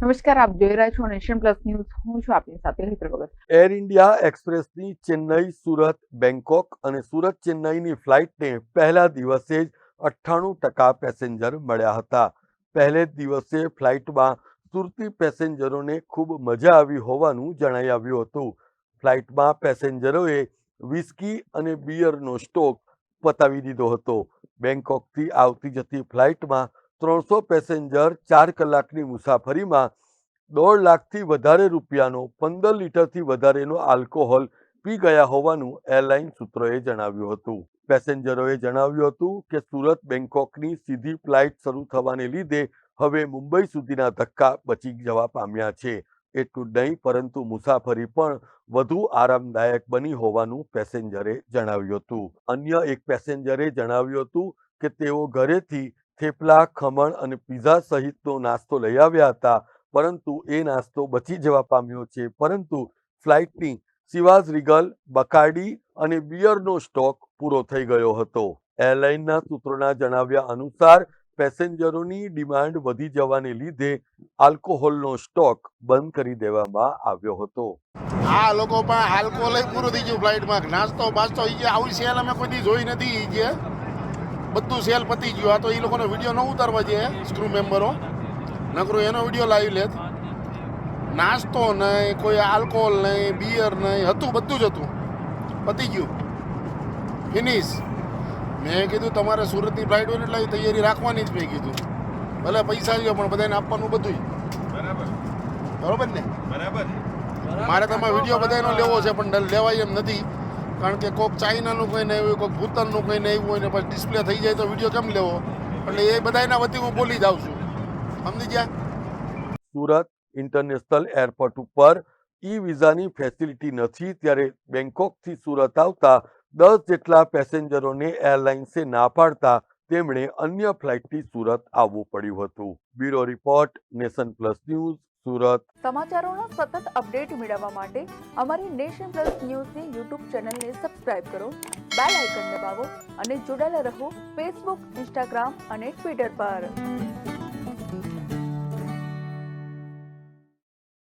નમસ્કાર, આપ જોઈ રહ્યા છો નેશન પ્લસ ન્યૂઝ. હું છું આપની સાથે હેતર વગર. એર ઇન્ડિયા એક્સપ્રેસની ચેન્નઈ સુરત બેંકોક અને સુરત ચેન્નઈની ફ્લાઇટને પહેલા દિવસે જ 98% પેસેન્જર મળ્યા હતા. પહેલે જ દિવસે ફ્લાઇટમાં સુરતી પેસેન્જરોને ખૂબ મજા આવી હોવાનું જણાઈ આવ્યું હતું. ફ્લાઇટમાં પેસેન્જરોએ વિસ્કી અને બિયરનો સ્ટોક પતાવી દીધો હતો. બેંકોકથી આવતી જતી ફ્લાઇટમાં 300 પેસેન્જર 4 કલાકની મુસાફરીમાં 1.5 લાખથી વધારે રૂપિયાનો 15 લીટરથી વધારેનો આલ્કોહોલ પી ગયા હોવાનું એરલાઇન સૂત્રોએ જણાવ્યું હતું. પેસેન્જરોએ જણાવ્યું હતું કે સુરત બેંકોકની સીધી ફ્લાઇટ શરૂ થવાને લીધે હવે મુંબઈ સુધીના ધક્કા બચી જવા પામ્યા છે. એટલું જ નહીં પરંતુ મુસાફરી પણ વધુ આરામદાયક બની હોવાનું પેસેન્જરે જણાવ્યું હતું. અન્ય એક પેસેન્જરે જણાવ્યું હતું કે તેઓ ઘરેથી થેપલા, ખમણ અને પીઝા સહિતનો નાસ્તો લઈ આવ્યા હતા, પરંતુ એ નાસ્તો બચી જવા પામ્યો છે. પરંતુ ફ્લાઇટની સિવાઝ રીગલ, બકાર્ડી અને બિયરનો સ્ટોક પૂરો થઈ ગયો હતો. એરલાઇનના સૂત્રોના જણાવ્યા અનુસાર પેસેન્જરોની ડિમાન્ડ વધી જવાને લીધે આલ્કોહોલનો સ્ટોક બંધ કરી દેવામાં આવ્યો હતો. આ લોકો પણ આલ્કોહોલ પૂરું થઈ ગયું ફ્લાઇટમાં. નાસ્તો બાસ્તો આવી સેલ અમે કોઈ દી જોઈ નથી. જે બધું સેલ પતી ગયું. આ તો એ લોકોનો વિડીયો ન ઉતારવા જોઈએ સ્ક્રૂ મેમ્બરો, નકરું એનો વિડીયો લાવી લેત. નાસ્તો નહીં, કોઈ આલ્કોહોલ નહીં, બિયર નહીં, હતું બધું જ હતું, પતી ગયું, ફિનિશ. મેં કીધું તમારે સુરતની ફ્લાઇટ હોય એટલે તૈયારી રાખવાની જ. મેં કીધું ભલે પૈસા લ્યો પણ બધાને આપવાનું બધું બરોબર ને. મારે તમારે વિડીયો બધાનો લેવો છે પણ લેવાય એમ નથી, કારણ કે કોઈક ચાઇનાનું કંઈ નહીં હોય, કોઈક ભૂતાનનું કંઈ નહીં હોય ને પછી ડિસ્પ્લે થઈ જાય તો વિડીયો કેમ લેવો? એટલે એ બધાના વતી હું બોલી જાઉં છું, સમજી ગયા. સુરત ઇન્ટરનેશનલ એરપોર્ટ ઉપર ઈ વિઝાની ફેસિલિટી નથી, ત્યારે બેંકોકથી સુરત આવતા 10 જેટલા પેસેન્જરોને એરલાઇન્સે ના પાડતા તેમણે અન્ય ફ્લાઇટથી સુરત આવવું પડ્યું હતું. Bureau report, Nation Plus News, Surat. સમાચારોનો સતત અપડેટ મેળવવા માટે અમારી નેશન પ્લસ ન્યૂઝની યુટ્યુબ ચેનલને સબસ્ક્રાઇબ કરો, બેલ આઇકન દબાવો અને જોડાયેલા રહો ફેસબુક, ઇન્સ્ટાગ્રામ અને ટ્વિટર પર.